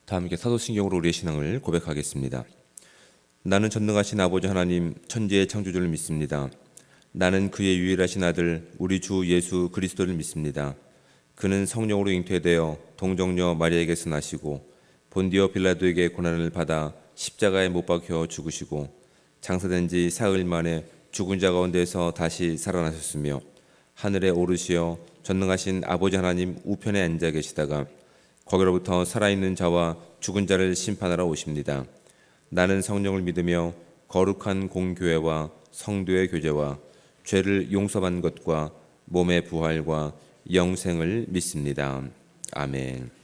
다 함께 사도신경으로 우리의 신앙을 고백하겠습니다. 나는 전능하신 아버지 하나님 천지의 창조주를 믿습니다. 나는 그의 유일하신 아들 우리 주 예수 그리스도를 믿습니다. 그는 성령으로 잉태되어 동정녀 마리아에게서 나시고 본디오 빌라도에게 고난을 받아 십자가에 못 박혀 죽으시고 장사된 지 사흘 만에 죽은 자 가운데서 다시 살아나셨으며 하늘에 오르시어 전능하신 아버지 하나님 우편에 앉아 계시다가 거기로부터 살아있는 자와 죽은 자를 심판하러 오십니다. 나는 성령을 믿으며 거룩한 공교회와 성도의 교제와 죄를 용서받는 것과 몸의 부활과 영생을 믿습니다. 아멘.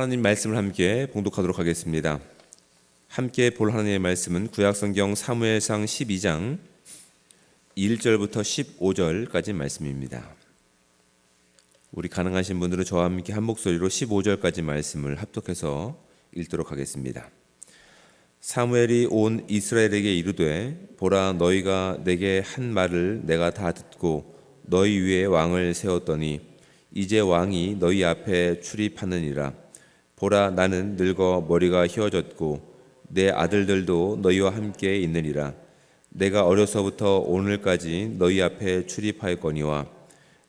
하나님 말씀을 함께 봉독하도록 하겠습니다. 함께 볼 하나님의 말씀은 구약성경 사무엘상 12장 1절부터 15절까지 말씀입니다. 우리 가능하신 분들은 저와 함께 한 목소리로 15절까지 말씀을 합독해서 읽도록 하겠습니다. 사무엘이 온 이스라엘에게 이르되 보라 너희가 내게 한 말을 내가 다 듣고 너희 위에 왕을 세웠더니 이제 왕이 너희 앞에 출입하느니라. 보라 나는 늙어 머리가 휘어졌고 내 아들들도 너희와 함께 있느니라. 내가 어려서부터 오늘까지 너희 앞에 출입하였거니와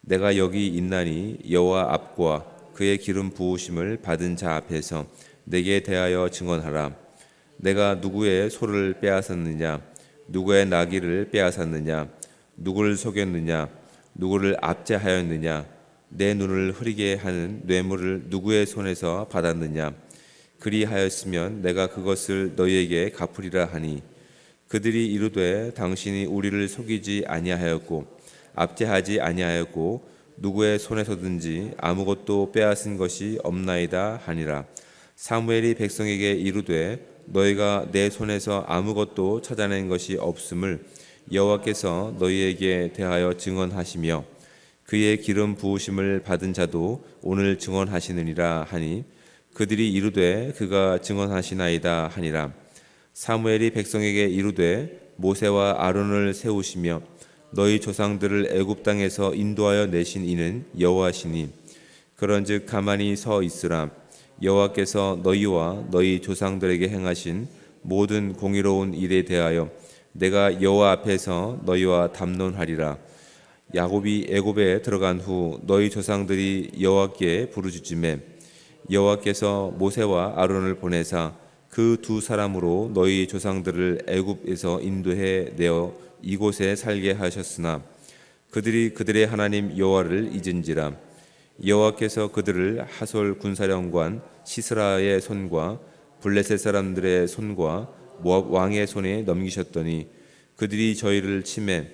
내가 여기 있나니 여호와 앞과 그의 기름 부으심을 받은 자 앞에서 내게 대하여 증언하라. 내가 누구의 소를 빼앗았느냐, 누구의 나귀를 빼앗았느냐, 누구를 속였느냐, 누구를 압제하였느냐, 내 눈을 흐리게 하는 뇌물을 누구의 손에서 받았느냐. 그리하였으면 내가 그것을 너희에게 갚으리라 하니 그들이 이르되 당신이 우리를 속이지 아니하였고 압제하지 아니하였고 누구의 손에서든지 아무것도 빼앗은 것이 없나이다 하니라. 사무엘이 백성에게 이르되 너희가 내 손에서 아무것도 찾아낸 것이 없음을 여호와께서 너희에게 대하여 증언하시며 그의 기름 부으심을 받은 자도 오늘 증언하시느니라 하니 그들이 이르되 그가 증언하시나이다 하니라. 사무엘이 백성에게 이르되 모세와 아론을 세우시며 너희 조상들을 애굽 땅에서 인도하여 내신 이는 여호와시니 그런즉 가만히 서 있으라. 여호와께서 너희와 너희 조상들에게 행하신 모든 공의로운 일에 대하여 내가 여호와 앞에서 너희와 담론하리라. 야곱이 애굽에 들어간 후 너희 조상들이 여호와께 부르짖음에 여호와께서 모세와 아론을 보내사 그 두 사람으로 너희 조상들을 애굽에서 인도해 내어 이곳에 살게 하셨으나 그들이 그들의 하나님 여호와를 잊은지라. 여호와께서 그들을 하솔 군사령관 시스라의 손과 블레셋 사람들의 손과 모압 왕의 손에 넘기셨더니 그들이 저희를 치매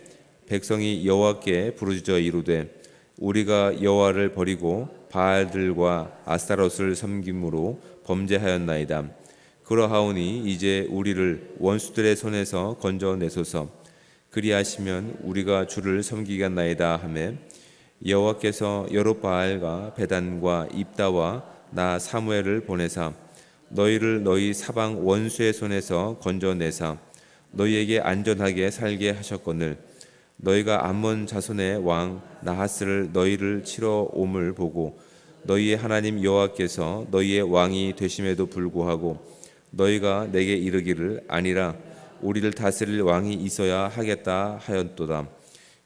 백성이 여호와께 부르짖어 이르되 우리가 여호와를 버리고 바알들과 아스타롯을 섬김으로 범죄하였나이다. 그러하오니 이제 우리를 원수들의 손에서 건져내소서. 그리하시면 우리가 주를 섬기겠나이다 하매 여호와께서 여롯바알과 베단과 입다와 나 사무엘을 보내사 너희를 너희 사방 원수의 손에서 건져내사 너희에게 안전하게 살게 하셨거늘 너희가 암몬 자손의 왕 나하스를 너희를 치러 옴을 보고 너희의 하나님 여호와께서 너희의 왕이 되심에도 불구하고 너희가 내게 이르기를 아니라 우리를 다스릴 왕이 있어야 하겠다 하였도다.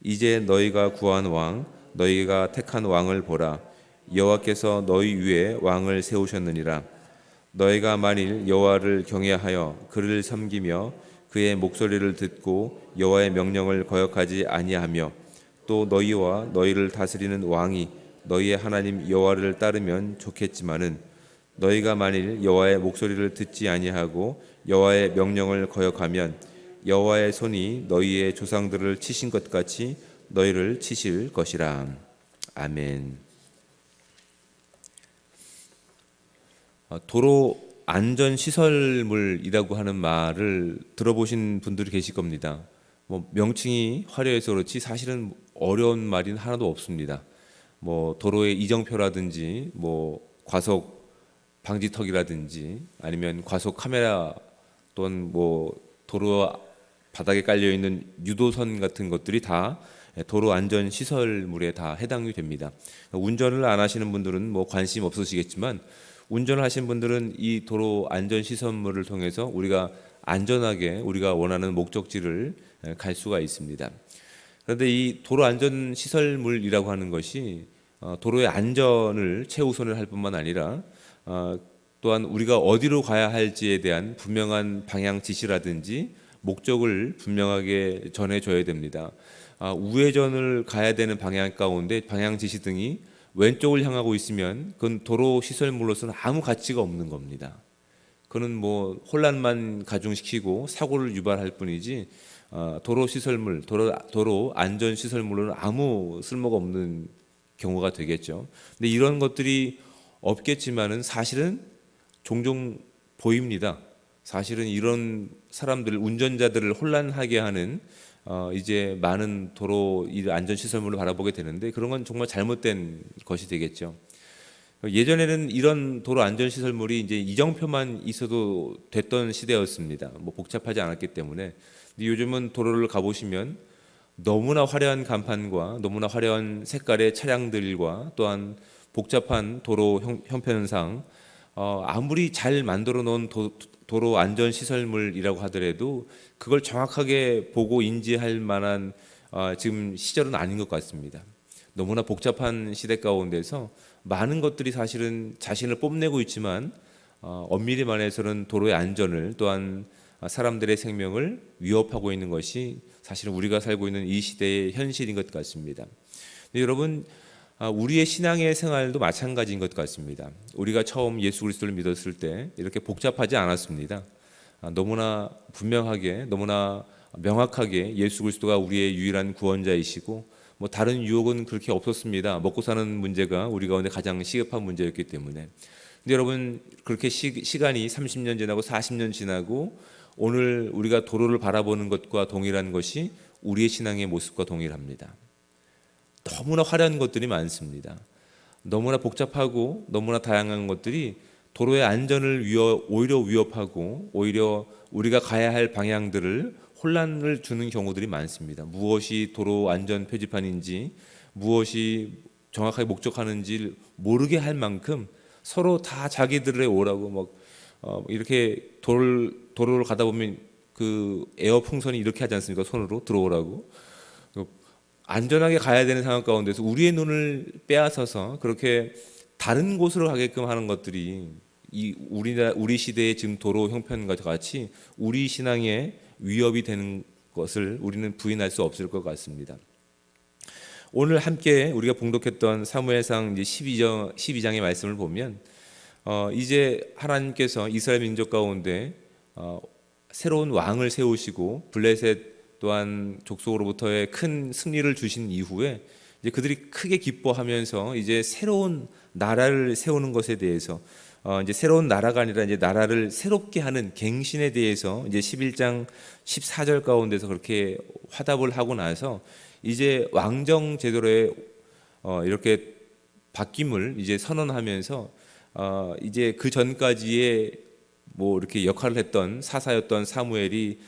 이제 너희가 구한 왕 너희가 택한 왕을 보라. 여호와께서 너희 위에 왕을 세우셨느니라. 너희가 만일 여호와를 경외하여 그를 섬기며 그의 목소리를 듣고 여호와의 명령을 거역하지 아니하며 또 너희와 너희를 다스리는 왕이 너희의 하나님 여호와를 따르면 좋겠지만은 너희가 만일 여호와의 목소리를 듣지 아니하고 여호와의 명령을 거역하면 여호와의 손이 너희의 조상들을 치신 것 같이 너희를 치실 것이라. 아멘. 도로 안전시설물이라고 하는 말을 들어보신 분들이 계실 겁니다. 명칭이 화려해서 그렇지 사실은 어려운 말이 하나도 없습니다. 도로의 이정표라든지 과속 방지턱이라든지 아니면 과속 카메라 또는 도로 바닥에 깔려 있는 유도선 같은 것들이 다 도로 안전 시설물에 다 해당이 됩니다. 운전을 안 하시는 분들은 관심 없으시겠지만 운전을 하신 분들은 이 도로 안전 시설물을 통해서 우리가 안전하게 우리가 원하는 목적지를 갈 수가 있습니다. 그런데 이 도로 안전 시설물이라고 하는 것이 도로의 안전을 최우선을 할 뿐만 아니라 또한 우리가 어디로 가야 할지에 대한 분명한 방향 지시라든지 목적을 분명하게 전해줘야 됩니다. 우회전을 가야 되는 방향 가운데 방향 지시 등이 왼쪽을 향하고 있으면 그건 도로 시설물로서는 아무 가치가 없는 겁니다. 그는 혼란만 가중시키고 사고를 유발할 뿐이지 도로 시설물, 도로 안전 시설물로는 아무 쓸모가 없는 경우가 되겠죠. 근데 이런 것들이 없겠지만은 사실은 종종 보입니다. 사실은 이런 사람들, 운전자들을 혼란하게 하는 이제 많은 도로 안전 시설물을 바라보게 되는데 그런 건 정말 잘못된 것이 되겠죠. 예전에는 이런 도로 안전 시설물이 이제 이정표만 있어도 됐던 시대였습니다. 복잡하지 않았기 때문에. 근데 요즘은 도로를 가보시면 너무나 화려한 간판과 너무나 화려한 색깔의 차량들과 또한 복잡한 도로 형편상 아무리 잘 만들어 놓은 도로 안전 시설물이라고 하더라도 그걸 정확하게 보고 인지할 만한 지금 시절은 아닌 것 같습니다. 너무나 복잡한 시대 가운데서 많은 것들이 사실은 자신을 뽐내고 있지만 엄밀히 말해서는 도로의 안전을 또한 사람들의 생명을 위협하고 있는 것이 사실은 우리가 살고 있는 이 시대의 현실인 것 같습니다. 여러분, 우리의 신앙의 생활도 마찬가지인 것 같습니다. 우리가 처음 예수 그리스도를 믿었을 때 이렇게 복잡하지 않았습니다. 너무나 분명하게, 너무나 명확하게 예수 그리스도가 우리의 유일한 구원자이시고 뭐 다른 유혹은 그렇게 없었습니다. 먹고 사는 문제가 우리 가운데 가장 시급한 문제였기 때문에. 근데 여러분 그렇게 시간이 30년 지나고 40년 지나고 오늘 우리가 도로를 바라보는 것과 동일한 것이 우리의 신앙의 모습과 동일합니다. 너무나 화려한 것들이 많습니다. 너무나 복잡하고 너무나 다양한 것들이 도로의 안전을 오히려 위협하고 오히려 우리가 가야 할 방향들을 혼란을 주는 경우들이 많습니다. 무엇이 도로 안전 표지판인지 무엇이 정확하게 목적하는지 모르게 할 만큼 서로 다 자기들의 오라고 이렇게 도로를 가다 보면 그 에어 풍선이 이렇게 하지 않습니까? 손으로 들어오라고. 안전하게 가야 되는 상황 가운데서 우리의 눈을 빼앗아서 그렇게 다른 곳으로 가게끔 하는 것들이 우리 시대의 지금 도로 형편과 같이 우리 신앙에 위협이 되는 것을 우리는 부인할 수 없을 것 같습니다. 오늘 함께 우리가 봉독했던 사무엘상 12장의 말씀을 보면 이제 하나님께서 이스라엘 민족 가운데 새로운 왕을 세우시고 블레셋 또한 족속으로부터의 큰 승리를 주신 이후에 이제 그들이 크게 기뻐하면서 이제 새로운 나라를 세우는 것에 대해서 이제 새로운 나라가 아니라 이제 나라를 새롭게 하는 갱신에 대해서 이제 11장 14절 가운데서 그렇게 화답을 하고 나서 이제 왕정 제도로의 이렇게 바뀜을 이제 선언하면서 이제 그 전까지의 뭐 이렇게 역할을 했던 사사였던 사무엘이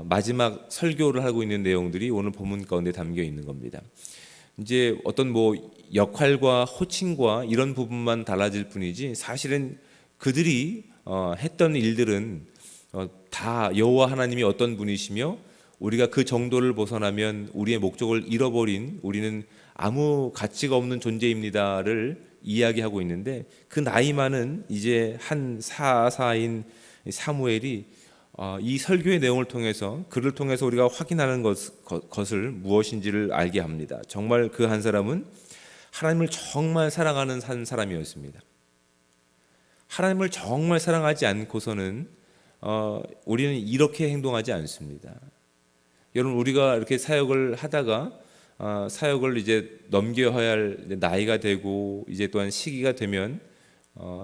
마지막 설교를 하고 있는 내용들이 오늘 본문 가운데 담겨 있는 겁니다. 이제 어떤 뭐 역할과 호칭과 이런 부분만 달라질 뿐이지 사실은 그들이 했던 일들은 다 여호와 하나님이 어떤 분이시며 우리가 그 정도를 벗어나면 우리의 목적을 잃어버린 우리는 아무 가치가 없는 존재입니다를 이야기하고 있는데 그 나이 많은 이제 한 사사인 사무엘이 이 설교의 내용을 통해서 그를 통해서 우리가 확인하는 것을 무엇인지를 알게 합니다. 정말 그 한 사람은 하나님을 정말 사랑하는 한 사람이었습니다. 하나님을 정말 사랑하지 않고서는 우리는 이렇게 행동하지 않습니다. 여러분 우리가 이렇게 사역을 하다가 사역을 이제 넘겨야 할 나이가 되고 이제 또한 시기가 되면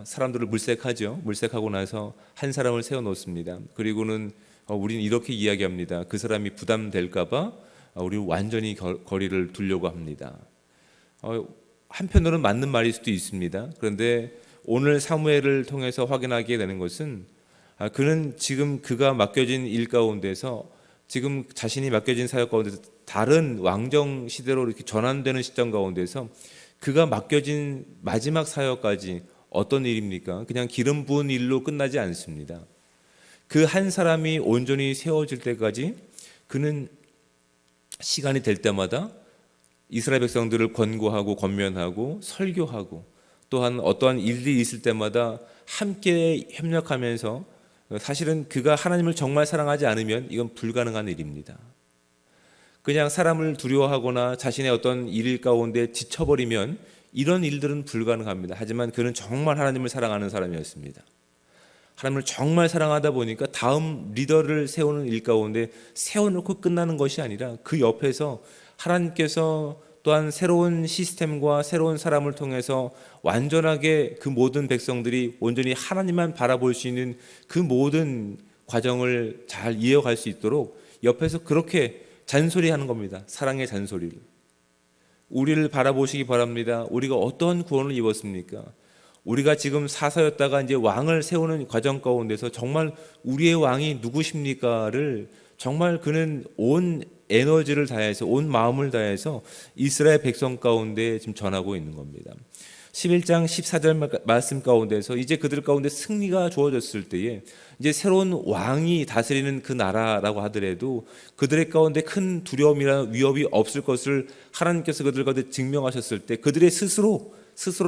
사람들을 물색하죠. 물색하고 나서 한 사람을 세워놓습니다. 그리고는 우리는 이렇게 이야기합니다. 그 사람이 부담될까봐 우리는 완전히 거리를 두려고 합니다. 한편으로는 맞는 말일 수도 있습니다. 그런데 오늘 사무엘을 통해서 확인하게 되는 것은 그는 지금 그가 맡겨진 일 가운데서 지금 자신이 맡겨진 사역 가운데서 다른 왕정 시대로 이렇게 전환되는 시점 가운데서 그가 맡겨진 마지막 사역까지 어떤 일입니까? 그냥 기름 부은 일로 끝나지 않습니다. 그 한 사람이 온전히 세워질 때까지 그는 시간이 될 때마다 이스라엘 백성들을 권고하고 권면하고 설교하고 또한 어떠한 일이 있을 때마다 함께 협력하면서 사실은 그가 하나님을 정말 사랑하지 않으면 이건 불가능한 일입니다. 그냥 사람을 두려워하거나 자신의 어떤 일 가운데 지쳐버리면 이런 일들은 불가능합니다. 하지만 그는 정말 하나님을 사랑하는 사람이었습니다. 하나님을 정말 사랑하다 보니까 다음 리더를 세우는 일 가운데 세워놓고 끝나는 것이 아니라 그 옆에서 하나님께서 또한 새로운 시스템과 새로운 사람을 통해서 완전하게 그 모든 백성들이 온전히 하나님만 바라볼 수 있는 그 모든 과정을 잘 이어갈 수 있도록 옆에서 그렇게 잔소리하는 겁니다. 사랑의 잔소리를. 우리를 바라보시기 바랍니다. 우리가 어떤 구원을 입었습니까? 우리가 지금 사사였다가 이제 왕을 세우는 과정 가운데서 정말 우리의 왕이 누구십니까를 정말 그는 온 에너지를 다해서 온 마음을 다해서 이스라엘 백성 가운데 지금 전하고 있는 겁니다. 11장 14절 말씀 가운데서 이제 그들 가운데 승리가 주어졌을 때에 이제 새로운 왕이 다스리는 그 나라라고 하더라도 그들의 가운데 큰 두려움이나 위협이 없을 것을 하나님께서 그들 가운데 증명하셨을 때 그들의 스스로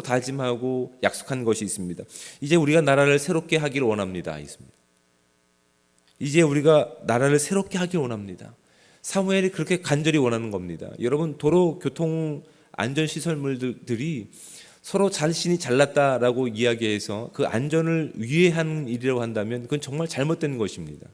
다짐하고 약속한 것이 있습니다. 이제 우리가 나라를 새롭게 하기를 원합니다. 이제 우리가 나라를 새롭게 하기를 원합니다. 사무엘이 그렇게 간절히 원하는 겁니다. 여러분 도로 교통 안전 시설물들이 서로 자신이 잘났다라고 이야기해서 그 안전을 위해하는 일이라고 한다면 그건 정말 잘못된 것입니다.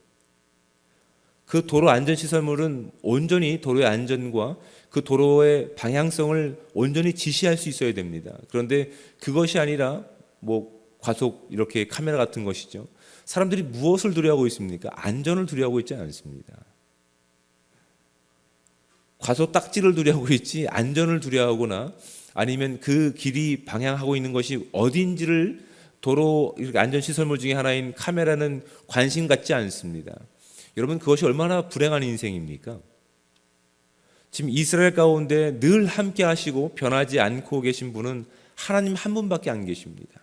그 도로 안전 시설물은 온전히 도로의 안전과 그 도로의 방향성을 온전히 지시할 수 있어야 됩니다. 그런데 그것이 아니라 뭐 과속 이렇게 카메라 같은 것이죠. 사람들이 무엇을 두려워하고 있습니까? 안전을 두려워하고 있지 않습니다. 과속 딱지를 두려워하고 있지 안전을 두려워하거나 아니면 그 길이 방향하고 있는 것이 어딘지를 도로 안전시설물 중에 하나인 카메라는 관심 갖지 않습니다. 여러분, 그것이 얼마나 불행한 인생입니까? 지금 이스라엘 가운데 늘 함께 하시고 변하지 않고 계신 분은 하나님 한 분밖에 안 계십니다.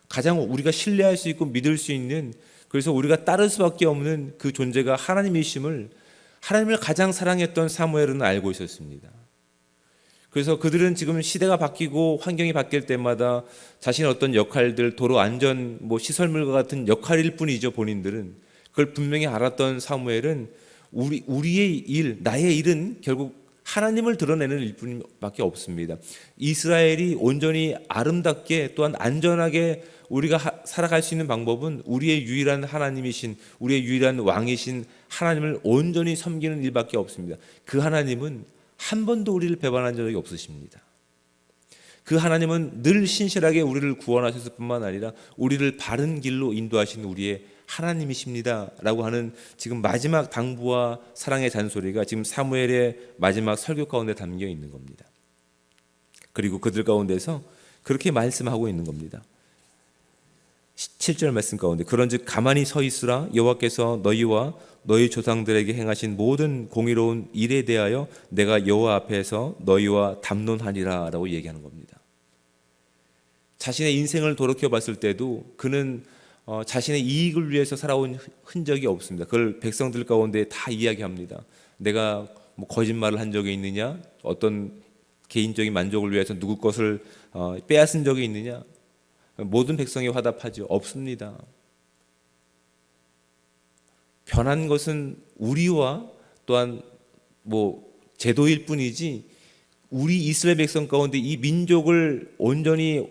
가장 우리가 신뢰할 수 있고 믿을 수 있는, 그래서 우리가 따를 수밖에 없는 그 존재가 하나님이심을, 하나님을 가장 사랑했던 사무엘은 알고 있었습니다. 그래서 그들은 지금 시대가 바뀌고 환경이 바뀔 때마다 자신의 어떤 역할들, 도로 안전 시설물과 같은 역할일 뿐이죠. 본인들은 그걸 분명히 알았던 사무엘은 우리의 일, 나의 일은 결국 하나님을 드러내는 일뿐밖에 없습니다. 이스라엘이 온전히 아름답게 또한 안전하게 우리가 살아갈 수 있는 방법은 우리의 유일한 하나님이신, 우리의 유일한 왕이신 하나님을 온전히 섬기는 일밖에 없습니다. 그 하나님은 한 번도 우리를 배반한 적이 없으십니다. 그 하나님은 늘 신실하게 우리를 구원하셨을 뿐만 아니라 우리를 바른 길로 인도하신 우리의 하나님이십니다 라고 하는 지금 마지막 당부와 사랑의 잔소리가 지금 사무엘의 마지막 설교 가운데 담겨 있는 겁니다. 그리고 그들 가운데서 그렇게 말씀하고 있는 겁니다. 7절 말씀 가운데 그런즉 가만히 서 있으라. 여호와께서 너희와 너희 조상들에게 행하신 모든 공의로운 일에 대하여 내가 여호와 앞에서 너희와 담론하리라 라고 얘기하는 겁니다. 자신의 인생을 돌이켜봤을 때도 그는 자신의 이익을 위해서 살아온 흔적이 없습니다. 그걸 백성들 가운데 다 이야기합니다. 내가 거짓말을 한 적이 있느냐, 어떤 개인적인 만족을 위해서 누구 것을 빼앗은 적이 있느냐, 모든 백성이 화답하죠. 없습니다. 변한 것은 우리와 또한 제도일 뿐이지 우리 이스라엘 백성 가운데 이 민족을 온전히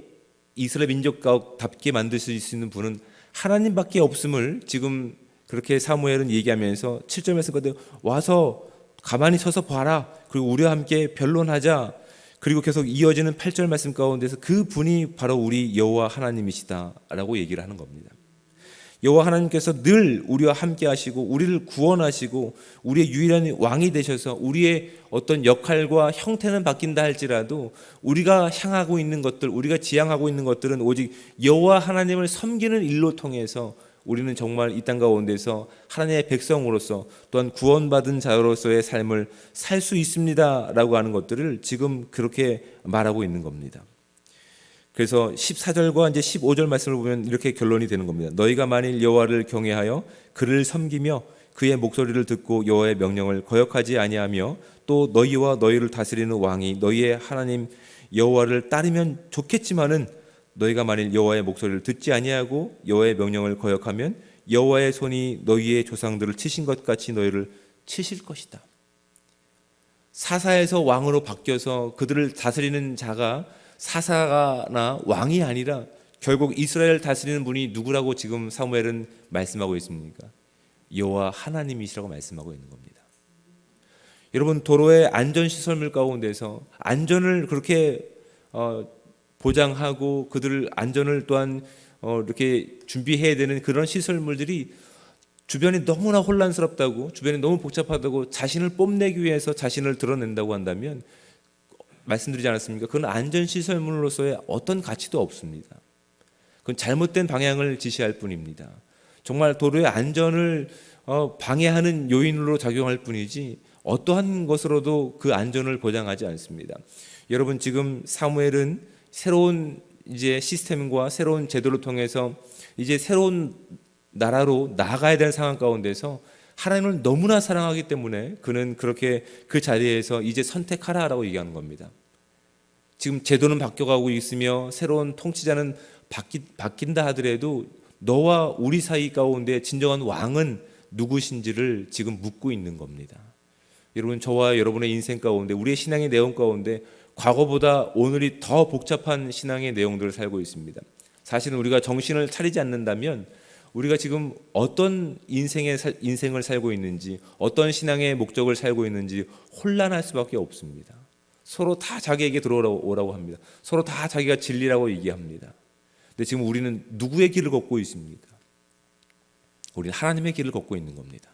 이스라엘 민족답게 만들 수 있는 분은 하나님밖에 없음을 지금 그렇게 사무엘은 얘기하면서 7절 말씀 가운데 와서 가만히 서서 봐라. 그리고 우리와 함께 변론하자. 그리고 계속 이어지는 8절 말씀 가운데서 그 분이 바로 우리 여호와 하나님이시다라고 얘기를 하는 겁니다. 여호와 하나님께서 늘 우리와 함께 하시고 우리를 구원하시고 우리의 유일한 왕이 되셔서 우리의 어떤 역할과 형태는 바뀐다 할지라도 우리가 향하고 있는 것들, 우리가 지향하고 있는 것들은 오직 여호와 하나님을 섬기는 일로 통해서 우리는 정말 이 땅 가운데서 하나님의 백성으로서 또한 구원받은 자로서의 삶을 살 수 있습니다라고 하는 것들을 지금 그렇게 말하고 있는 겁니다. 그래서 14절과 이제 15절 말씀을 보면 이렇게 결론이 되는 겁니다. 너희가 만일 여호와를 경외하여 그를 섬기며 그의 목소리를 듣고 여호와의 명령을 거역하지 아니하며 또 너희와 너희를 다스리는 왕이 너희의 하나님 여호와를 따르면 좋겠지만은 너희가 만일 여호와의 목소리를 듣지 아니하고 여호와의 명령을 거역하면 여호와의 손이 너희의 조상들을 치신 것 같이 너희를 치실 것이다. 사사에서 왕으로 바뀌어서 그들을 다스리는 자가 사사나 왕이 아니라 결국 이스라엘을 다스리는 분이 누구라고 지금 사무엘은 말씀하고 있습니까? 여호와 하나님이시라고 말씀하고 있는 겁니다. 여러분, 도로의 안전시설물 가운데서 안전을 그렇게 보장하고 그들 안전을 또한 이렇게 준비해야 되는 그런 시설물들이 주변이 너무나 혼란스럽다고, 주변이 너무 복잡하다고 자신을 뽐내기 위해서 자신을 드러낸다고 한다면 말씀드리지 않았습니까? 그건 안전시설물로서의 어떤 가치도 없습니다. 그건 잘못된 방향을 지시할 뿐입니다. 정말 도로의 안전을 방해하는 요인으로 작용할 뿐이지 어떠한 것으로도 그 안전을 보장하지 않습니다. 여러분, 지금 사무엘은 새로운 이제 시스템과 새로운 제도를 통해서 이제 새로운 나라로 나아가야 되는 상황 가운데서 하나님을 너무나 사랑하기 때문에 그는 그렇게 그 자리에서 이제 선택하라라고 얘기하는 겁니다. 지금 제도는 바뀌어가고 있으며 새로운 통치자는 바뀐다 하더라도 너와 우리 사이 가운데 진정한 왕은 누구신지를 지금 묻고 있는 겁니다. 여러분, 저와 여러분의 인생 가운데 우리의 신앙의 내용 가운데 과거보다 오늘이 더 복잡한 신앙의 내용들을 살고 있습니다. 사실은 우리가 정신을 차리지 않는다면 우리가 지금 어떤 인생을 살고 있는지, 어떤 신앙의 목적을 살고 있는지 혼란할 수밖에 없습니다. 서로 다 자기에게 들어오라고 합니다. 서로 다 자기가 진리라고 얘기합니다. 근데 지금 우리는 누구의 길을 걷고 있습니까? 우리는 하나님의 길을 걷고 있는 겁니다.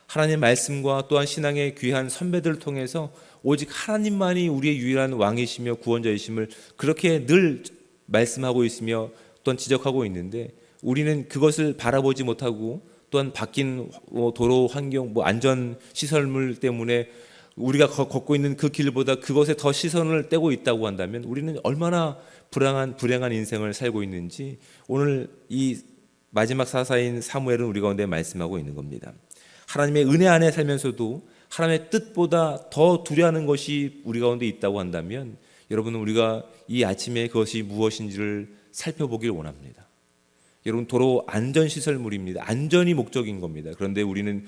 하나님의 말씀과 또한 신앙의 귀한 선배들을 통해서 오직 하나님만이 우리의 유일한 왕이시며 구원자이심을 그렇게 늘 말씀하고 있으며 또한 지적하고 있는데, 우리는 그것을 바라보지 못하고 또한 바뀐 도로 환경, 안전 시설물 때문에 우리가 걷고 있는 그 길보다 그것에 더 시선을 떼고 있다고 한다면 우리는 얼마나 불행한 인생을 살고 있는지 오늘 이 마지막 사사인 사무엘은 우리 가운데 말씀하고 있는 겁니다. 하나님의 은혜 안에 살면서도 하나님의 뜻보다 더 두려워하는 것이 우리 가운데 있다고 한다면, 여러분은 우리가 이 아침에 그것이 무엇인지를 살펴보길 원합니다. 여러분, 도로 안전시설물입니다. 안전이 목적인 겁니다. 그런데 우리는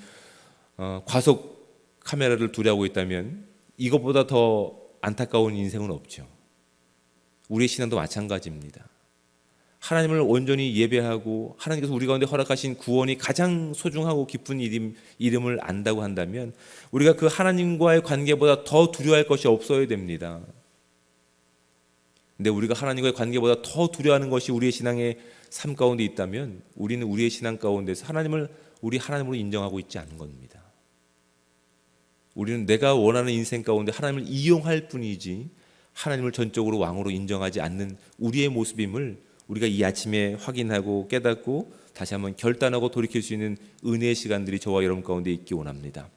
과속 카메라를 두려워하고 있다면 이것보다 더 안타까운 인생은 없죠. 우리의 신앙도 마찬가지입니다. 하나님을 온전히 예배하고 하나님께서 우리 가운데 허락하신 구원이 가장 소중하고 깊은 이름을 안다고 한다면 우리가 그 하나님과의 관계보다 더 두려워할 것이 없어야 됩니다. 근데 우리가 하나님과의 관계보다 더 두려워하는 것이 우리의 신앙의 삶 가운데 있다면 우리는 우리의 신앙 가운데서 하나님을 우리 하나님으로 인정하고 있지 않은 겁니다. 우리는 내가 원하는 인생 가운데 하나님을 이용할 뿐이지 하나님을 전적으로 왕으로 인정하지 않는 우리의 모습임을 우리가 이 아침에 확인하고 깨닫고 다시 한번 결단하고 돌이킬 수 있는 은혜의 시간들이 저와 여러분 가운데 있기 원합니다.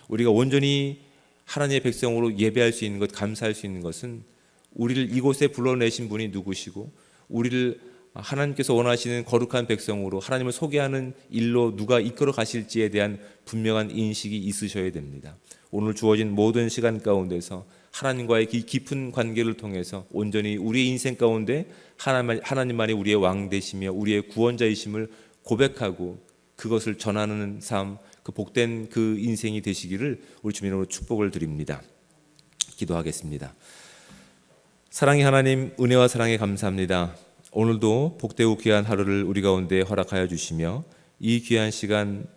우리가 온전히 하나님의 백성으로 예배할 수 있는 것, 감사할 수 있는 것은 우리를 이곳에 불러내신 분이 누구시고 우리를 하나님께서 원하시는 거룩한 백성으로 하나님을 소개하는 일로 누가 이끌어 가실지에 대한 분명한 인식이 있으셔야 됩니다. 오늘 주어진 모든 시간 가운데서 하나님과의 깊은 관계를 통해서 온전히 우리의 인생 가운데 하나님만이 우리의 왕 되시며 우리의 구원자이심을 고백하고 그것을 전하는 삶, 그 복된 그 인생이 되시기를 우리 주님으로 축복을 드립니다. 기도하겠습니다. 사랑의 하나님, 은혜와 사랑에 감사합니다. 오늘도 복되고 귀한 하루를 우리 가운데 허락하여 주시며 이 귀한 시간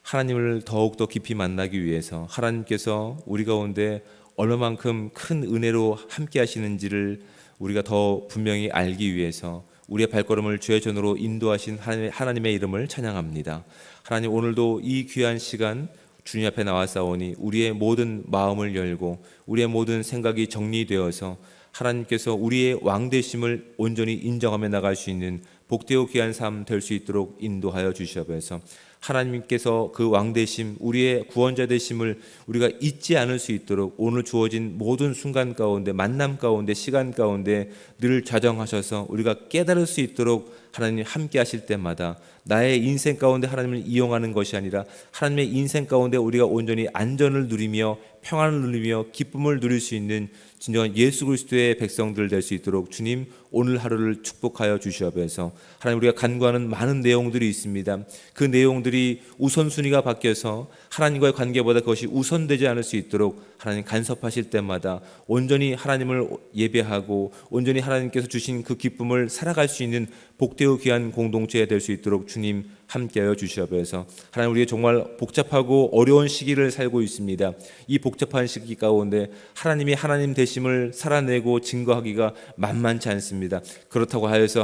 하나님을 더욱더 깊이 만나기 위해서 하나님께서 우리 가운데 얼마만큼 큰 은혜로 함께 하시는지를 우리가 더 분명히 알기 위해서 우리의 발걸음을 주의 전으로 인도하신 하나님의 이름을 찬양합니다. 하나님, 오늘도 이 귀한 시간 주님 앞에 나와싸우니 우리의 모든 마음을 열고 우리의 모든 생각이 정리되어서 하나님께서 우리의 왕 되심을 온전히 인정하며 나갈 수 있는 복되고 귀한 삶 될 수 있도록 인도하여 주시옵소서. 하나님께서 그 왕 되심, 우리의 구원자 되심을 우리가 잊지 않을 수 있도록 오늘 주어진 모든 순간 가운데, 만남 가운데, 시간 가운데 늘 자정하셔서 우리가 깨달을 수 있도록 하나님 함께 하실 때마다 나의 인생 가운데 하나님을 이용하는 것이 아니라 하나님의 인생 가운데 우리가 온전히 안전을 누리며 평안을 누리며 기쁨을 누릴 수 있는 진정한 예수 그리스도의 백성들 될 수 있도록 주님 오늘 하루를 축복하여 주시옵소서. 하나님, 우리가 간구하는 많은 내용들이 있습니다. 그 내용들이 우선순위가 바뀌어서 하나님과의 관계보다 그것이 우선되지 않을 수 있도록 하나님 간섭하실 때마다 온전히 하나님을 예배하고 온전히 하나님께서 주신 그 기쁨을 살아갈 수 있는 복되고 귀한 공동체 될 수 있도록 주님 함께하여 주시옵소서. 하나님, 우리가 정말 복잡하고 어려운 시기를 살고 있습니다. 이 복잡한 시기 가운데 하나님이 하나님 되심을 살아내고 증거하기가 만만치 않습니다. 그렇다고 하여서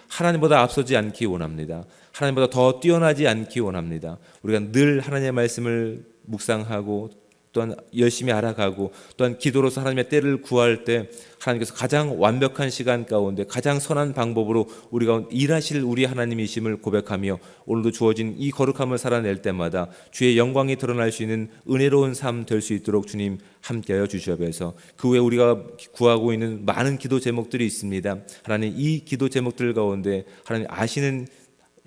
하나님보다 앞서지 않기 원합니다. 하나님보다 더 뛰어나지 않기 원합니다. 우리가 늘 하나님의 말씀을 묵상하고 또한 열심히 알아가고 또한 기도로서 하나님의 때를 구할 때 하나님께서 가장 완벽한 시간 가운데 가장 선한 방법으로 우리가 일하실 우리 하나님이심을 고백하며 오늘도 주어진 이 거룩함을 살아낼 때마다 주의 영광이 드러날 수 있는 은혜로운 삶 될 수 있도록 주님 함께하여 주시옵소서. 그 외에 우리가 구하고 있는 많은 기도 제목들이 있습니다. 하나님, 이 기도 제목들 가운데 하나님 아시는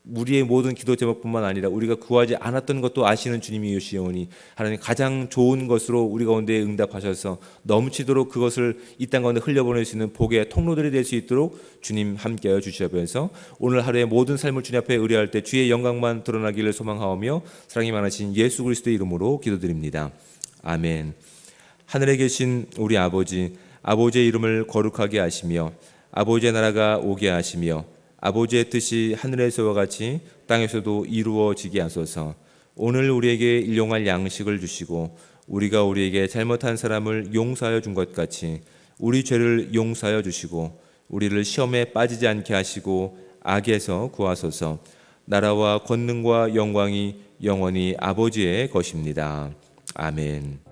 우리의 모든 기도 제목뿐만 아니라 우리가 구하지 않았던 것도 아시는 주님이시오니 하나님, 가장 좋은 것으로 우리 가운데 응답하셔서 넘치도록 그것을 이 땅 가운데 흘려보낼 수 있는 복의 통로들이 될 수 있도록 주님 함께하여 주시옵소서. 오늘 하루의 모든 삶을 주님 앞에 의뢰할 때 주의 영광만 드러나기를 소망하오며 사랑이 많으신 예수 그리스도의 이름으로 기도드립니다. 아멘. 하늘에 계신 우리 아버지의 이름을 거룩하게 하시며 아버지의 나라가 오게 하시며 아버지의 뜻이 하늘에서와 같이 땅에서도 이루어지게 하소서. 오늘 우리에게 일용할 양식을 주시고 우리가 우리에게 잘못한 사람을 용서하여 준 것 같이 우리 죄를 용서하여 주시고 우리를 시험에 빠지지 않게 하시고 악에서 구하소서. 나라와 권능과 영광이 영원히 아버지의 것입니다. 아멘.